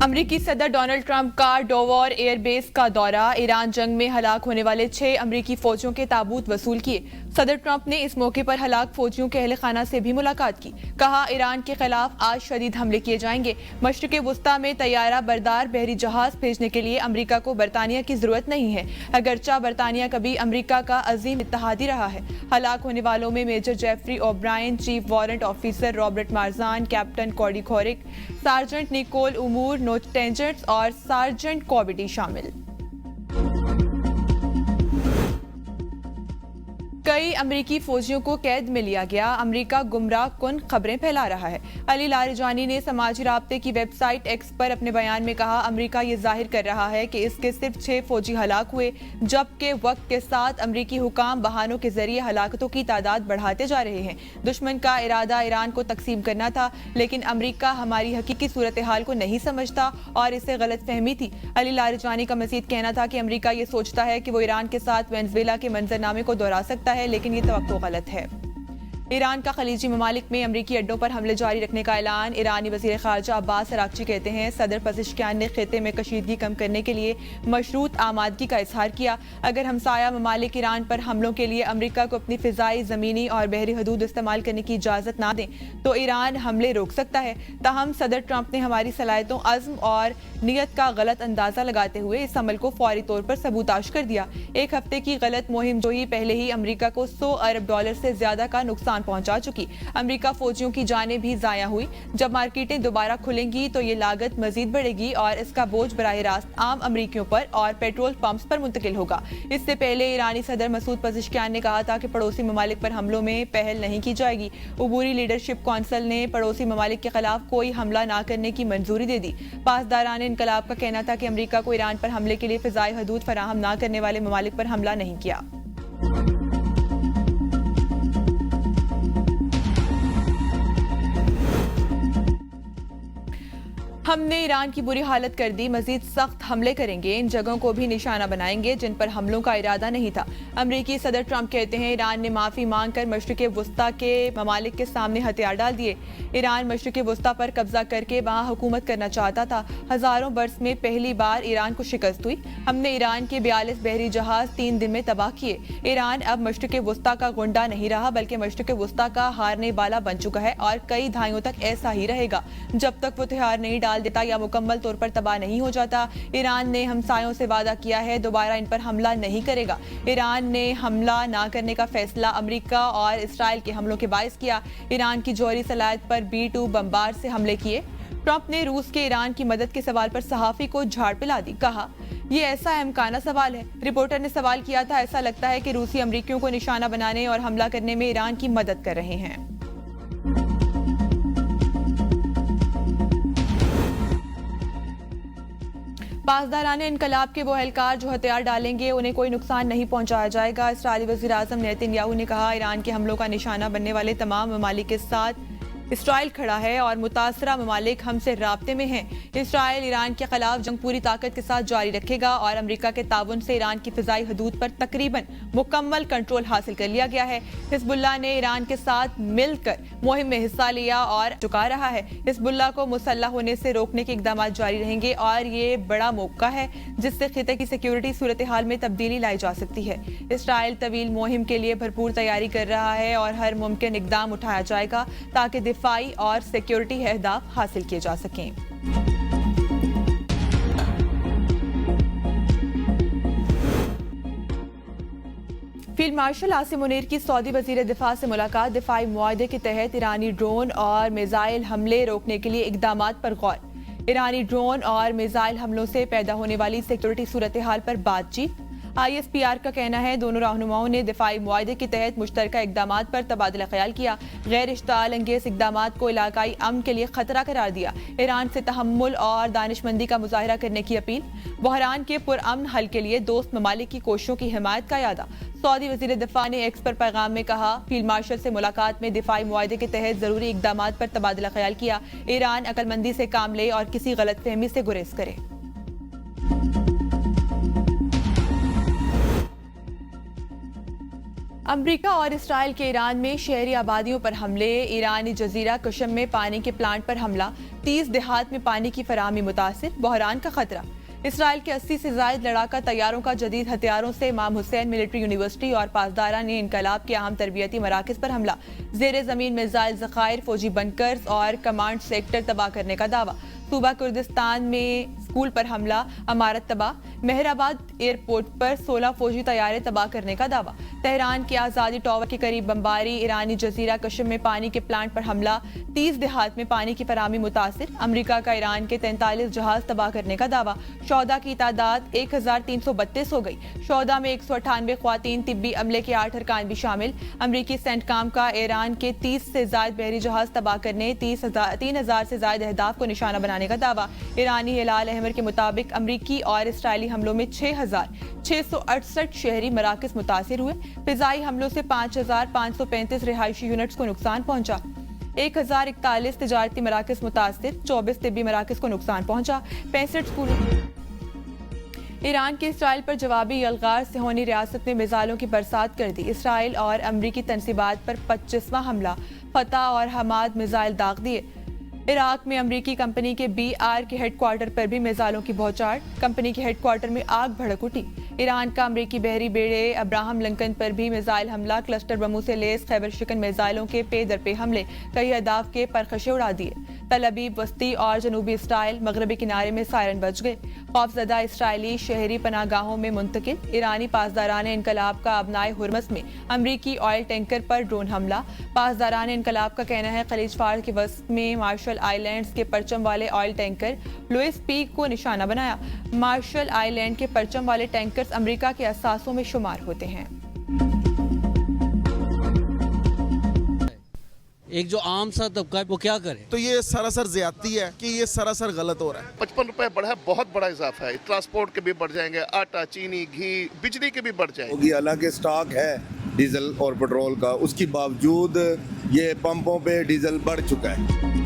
अमरीकी सदर Donald Trump का डोवर एयरबेस का दौरा, ईरान जंग में हलाक होने वाले 6 अमरीकी फौजियों के ताबूत वसूल किए। सदर ट्रंप ने इस मौके पर हलाक फौजियों के अहल खाना से भी मुलाकात की। कहा, ईरान के खिलाफ आज शदीद हमले किए जाएंगे। मशरिक़ वुस्ता में तैयारा बरदार बहरी जहाज भेजने के लिए अमरीका को बरतानिया की जरूरत नहीं है, अगरचा बरतानिया कभी अमरीका का अजीम इत्तहादी रहा है। हलाक होने वालों में major Jeffrey O'Brien, chief warrant officer Robert मार्जान, कैप्टन कॉडी खोरिक, सार्जेंट निकोल उमूर नोटेंजेंट्स और सार्जेंट कॉबिडी शामिल। कई अमरीकी फौजियों को कैद में लिया गया। अमरीका गुमराह कुन खबरें फैला रहा है। अली लारिजानी ने समाजी राब्ते की वेबसाइट एक्स पर अपने बयान में कहा, अमरीका ये जाहिर कर रहा है कि इसके सिर्फ 6 फौजी हलाक हुए, जबकि वक्त के साथ अमरीकी हुकाम बहानों के जरिए हलाकतों की तादाद बढ़ाते जा रहे हैं। दुश्मन का इरादा ईरान को तकसीम करना था, लेकिन अमरीका हमारी हकीकी सूरत हाल को नहीं समझता और इसे गलत फहमी थी। अली लारिजानी का मजीद कहना था कि अमरीका ये सोचता है कि वो ईरान के साथ वेनेजुएला के मंजरनामे को दोहरा सकता है, लेकिन ये तवक्को गलत है। ईरान का खलीजी ममालिक में अमरीकी अड्डों पर हमले जारी रखने का ऐलान। ईरानी वज़ीर ख़ारजा अब्बास अरागची कहते हैं, सदर पज़ेश्कियान ने खिते में कशीदगी कम करने के लिए मशरूत आमादगी का इजहार किया। अगर हमसाया ममालिक ईरान पर हमलों के लिए अमरीका को अपनी फ़िज़ाई, ज़मीनी और बहरी हदूद इस्तेमाल करने की इजाज़त ना दें तो ईरान हमले रोक सकता है। ताहम सदर ट्रंप ने हमारी सलाहियतों, अज़्म और नीयत का गलत अंदाज़ा लगाते हुए इस अमल को फौरी तौर पर सबूताश कर दिया। एक हफ्ते की गलत मुहिम जोही पहले ही अमरीका को $100 अरब से ज्यादा का नुकसान पहुंचा चुकी। अमरीका फौजियों की जानें भी जाया हुई। जब मार्केटें दोबारा खुलेंगी तो ये लागत मजीद बढ़ेगी और इसका बोझ बराह रास्त आम अमरीकियों पर और पेट्रोल पंप्स पर मुंतकिल होगा। इससे पहले ईरानी सदर मसूद पज़ेश्कियान ने कहा था कि पड़ोसी ममालिक पर हमलों में पहल नहीं की जाएगी। उबूरी लीडरशिप कौंसिल ने पड़ोसी ममालिक के खिलाफ कोई हमला न करने की मंजूरी दे दी। पासदारान इनकलाब का कहना था कि अमरीका को ईरान पर हमले के लिए फिजाई हदूद फराहम न करने वाले ममालिक पर हमला नहीं किया। हमने ईरान की बुरी हालत कर दी, मजीद सख्त हमले करेंगे, इन जगहों को भी निशाना बनाएंगे जिन पर हमलों का इरादा नहीं था। अमरीकी सदर ट्रंप कहते हैं, ईरान ने माफी मांगकर मशरिक़ वुस्ता के ममालिक के सामने हथियार डाल दिए। ईरान मशरिक़ वुस्ता पर कब्जा करके वहाँ हुकूमत करना चाहता था। हजारों बरस में पहली बार ईरान को शिकस्त हुई। हमने ईरान के 42 बहरी जहाज 3 दिन में तबाह किए। ईरान अब मशरिक़ वुस्ता का गुंडा नहीं रहा, बल्कि मशरिक़ वुस्ता का हारने वाला बन चुका है और कई दहाइयों तक ऐसा ही रहेगा जब तक वो हथियार नहीं डाल देता या मुकम्मल तौर पर तबाह नहीं हो जाता। ईरान ने हमसायों से वादा किया है दोबारा इन पर हमला नहीं करेगा। ईरान ने हमला ना करने का फैसला अमेरिका और इसराइल के हमलों के बायस किया। ईरान की जौहरी सलाहियत पर B-2 बमबार से हमले किए। ट्रंप ने रूस के ईरान की मदद के सवाल पर सहाफी को झाड़ पिला दी। कहा, यह ऐसा अहमकाना सवाल है। रिपोर्टर ने सवाल किया था, ऐसा लगता है कि रूसी अमरीकियों को निशाना बनाने और हमला करने में ईरान की मदद कर रहे हैं। पासदारान इनकलाब के वो एहलकार जो हथियार डालेंगे उन्हें कोई नुकसान नहीं पहुंचाया जाएगा। इसराइली वज़ीर आज़म नेतन्याहू ने कहा, ईरान के हमलों का निशाना बनने वाले तमाम ममालिक के साथ इसराइल खड़ा है और मुतासरा ममालिक हमसे राब्ते में हैं। इसराइल ईरान के खिलाफ जंग पूरी ताकत के साथ जारी रखेगा और अमेरिका के ताउन से ईरान की फिजाई हदूद पर तकरीबन मुकम्मल कंट्रोल हासिल कर लिया गया है। हिजबुल्लाह ने ईरान के साथ मिलकर मुहिम में हिस्सा लिया और चुका रहा है। हिजबुल्लाह को मुसल्लह होने से रोकने के इकदाम जारी रहेंगे और ये बड़ा मौका है जिससे खिते की सिक्योरिटी सूरत हाल में तब्दीली लाई जा सकती है। इसराइल तवील मुहिम के लिए भरपूर तैयारी कर रहा है और हर मुमकिन इकदाम उठाया जाएगा ताकि दिफाई और सिक्योरिटी अहदाफ हासिल किए जा सकें। फील्ड मार्शल आसिम मुनीर की सऊदी वजीर दिफा से मुलाकात। दिफाई मुआहदे के तहत ईरानी ड्रोन और मिसाइल हमले रोकने के लिए इकदामात पर गौर। ईरानी ड्रोन और मिसाइल हमलों से पैदा होने वाली सिक्योरिटी सूरत हाल पर बातचीत। ISPR का कहना है, दोनों रहनुमाओं ने दिफाई मुआहदे के तहत मुश्तरका इकदामात पर तबादला ख्याल किया। गैर इश्ताल अंगेज इकदामात को इलाकाई अमन के लिए खतरा करार दिया। ईरान से तहम्मुल और दानिशमंदी का मुजाहरा करने की अपील। बहरान के पुरअमन हल के लिए दोस्त ममालिक की कोशिशों की हिमायत का यादा। सऊदी वजीर दिफा ने एक्स पर पैगाम में कहा, फील्ड मार्शल से मुलाकात में दिफाई मुआहदे के तहत जरूरी इकदामात पर तबादला ख्याल किया। ईरान अक्लमंदी से काम ले और किसी गलत फहमी से गुरेज करे। अमेरिका और इसराइल के ईरान में शहरी आबादियों पर हमले, ईरानी जजीरा कशम में पानी के प्लांट पर हमला, 30 देहात में पानी की फराहमी मुतासिर, बहरान का खतरा। इसराइल के 80 से जायद लड़ाका तैयारों का जदीद हथियारों से इमाम हुसैन मिलिट्री यूनिवर्सिटी और पासदारा ने इनकलाब के अहम तरबियती मराकज पर हमला, जेर जमीन मिसाइल जखायर, फौजी बंकर्स और कमांड सेक्टर तबाह करने का दावा। सूबा कुर्दिस्तान में स्कूल पर हमला, अमारत तबाह, मेहराबाद एयरपोर्ट पर 16 फौजी तैयारे तबाह करने का दावा। तेहरान के आज़ादी टावर के करीब बमबारी, ईरानी जजीरा कशम में पानी के प्लांट पर हमला, 30 देहात में पानी की फराहमी मुतासिर, अमेरिका का ईरान के 43 जहाज तबाह करने का दावा। शौदा की तादाद 1332 हो गई। शौदा में 198 ख्वातीन, तिब्बी अमले के 8 अरकान भी शामिल। अमरीकी सेंटकॉम का ईरान के 30 से जायद बहरी जहाज तबाह करने, 3000 से जायद अहदाफ को निशाना बनाने का दावा। ईरानी हिलाल अहमर के मुताबिक अमरीकी और इसराइली हमलों में 6668 शहरी मराकज मुतासिर हुए। फिजाई हमलों से 5535 रिहायशी यूनिट्स को नुकसान पहुंचा। 1041 तिजारती मराकज मुतासिर, 24 तिब्बी मराकज को नुकसान पहुंचा। 65 स्कूल। ईरान के इसराइल पर जवाबी यलगार से होनी रियासत में मिसाइलों की बरसात कर दी। इसराइल और अमरीकी तनसीबात पर 25वां हमला, फतह और हमाद मिसाइल दाग दिए। इराक में अमरीकी कंपनी के BR के हेडक्वार्टर पर भी मिसाइलों की बौछार, कंपनी के हेडक्वार्टर में आग भड़क उठी। ईरान का अमरीकी बहरी बेड़े अब्राहम लिंकन पर भी मिसाइल हमला, क्लस्टर बमों से लेस खैबर शिकन मिसाइलों के पे दर पे हमले, कई अहदाफ के परखशे उड़ा दिए। तल अबीब, वस्ती और जनूबी इसराइल मगरबी किनारे में सायरन बज गए। खौफजदा इसराइली शहरी पनागाहों में मुंतकिल। ईरानी पासदारान इनकलाब का अबनाए हुरमस में अमरीकी ऑयल टैंकर पर ड्रोन हमला। पासदारान इनकलाब का कहना है खलीज फार्स के वस्त में मार्शल आइलैंड्स के परचम वाले ऑयल टैंकर लुइस पीक को निशाना बनाया। मार्शल आइलैंड के परचम वाले टैंकर्स अमरीका के असासों में शुमार होते हैं। एक जो आम सा तबका है वो क्या करे? तो ये सरासर ज्यादती है कि ये सरासर गलत हो रहा है। 55 रुपए बढ़ा है, बहुत बड़ा इजाफा है। ट्रांसपोर्ट के भी बढ़ जाएंगे, आटा, चीनी, घी, बिजली के भी बढ़ जाएंगे। हालांकि स्टॉक है डीजल और पेट्रोल का, उसके बावजूद ये पंपों पे डीजल बढ़ चुका है।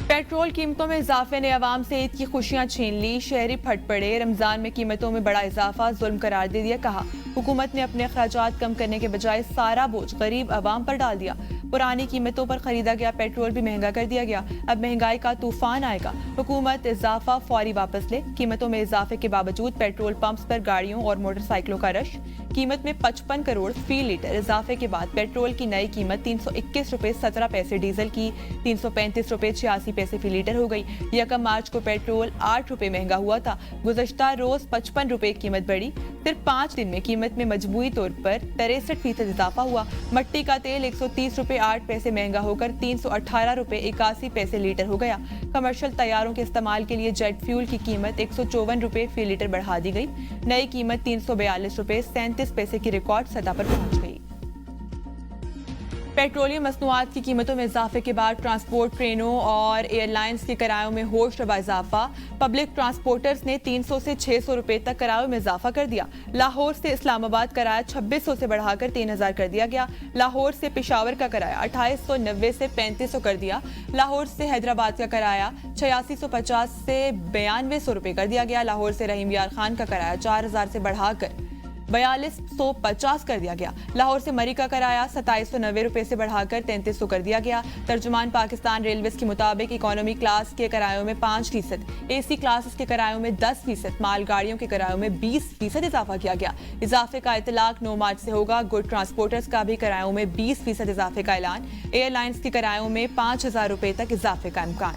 पेट्रोल कीमतों में इजाफे ने अवाम से ईद की खुशियां छीन ली। शहरी फट पड़े। रमजान में कीमतों में बड़ा इजाफा जुल्म करार दे दिया। कहा हुकूमत ने अपने अखराजात कम करने के बजाय सारा बोझ गरीब अवाम पर डाल दिया। पुरानी कीमतों पर खरीदा गया पेट्रोल भी महंगा कर दिया गया। अब महंगाई का तूफान आएगा। हुकूमत इजाफा फौरी वापस ले। कीमतों में इजाफे के बावजूद पेट्रोल पंप्स पर गाड़ियों और मोटरसाइकिलों का रश। कीमत में 55 करोड़ फी लीटर इजाफे के बाद पेट्रोल की नई कीमत 321 रुपए 17 पैसे, डीजल की 335 रुपए 86 पैसे फी लीटर हो गई। 1 मार्च को पेट्रोल 8 रुपए महंगा हुआ था। गुज़श्ता रोज 55 रुपए कीमत बढ़ी। सिर्फ 5 दिन में कीमत में मजमूई तौर पर 63% इजाफा हुआ। मट्टी का तेल 130 रुपए 8 पैसे महंगा होकर 318 रुपए 81 पैसे लीटर हो गया। कमर्शियल तैयारों के इस्तेमाल के लिए जेट फ्यूल की कीमत 154 रुपए फी लीटर बढ़ा दी गई। नई कीमत 342 रुपए 37 पैसे की रिकॉर्ड सतह पर पहुंच गई। पेट्रोलियम मसनूआत की कीमतों में इजाफे के बाद ट्रांसपोर्ट, ट्रेनों और एयरलाइंस के किरायों में होश रबा इजाफा। पब्लिक ट्रांसपोर्टर्स ने 300 से 600 रुपए तक किरायों में इजाफा कर दिया। लाहौर से इस्लामाबाद किराया 2600 से बढ़ाकर 3000 कर दिया गया। लाहौर से पेशावर का किराया 2890 से 3500 कर दिया। लाहौर से हैदराबाद का किराया 8650 से 9200 रुपए कर दिया गया। लाहौर से रहीम यार खान का किराया 4000 से बढ़ाकर 4250 कर दिया गया। लाहौर से मरी का किराया 2790 रुपए से बढ़ाकर 3300 कर दिया गया। तर्जुमान पाकिस्तान रेलवेज के मुताबिक इकोनॉमी क्लास के किरायों में 5%, AC क्लासेस के किरायों में 10%, मालगाड़ियों के किरायों में 20% इजाफा किया गया। इजाफे का इतलाक 9 मार्च से होगा। गुड ट्रांसपोर्टर्स का भी किरायों में 20% इजाफे का ऐलान। एयरलाइंस के किरायों में 5000 रुपए तक इजाफे का इम्कान।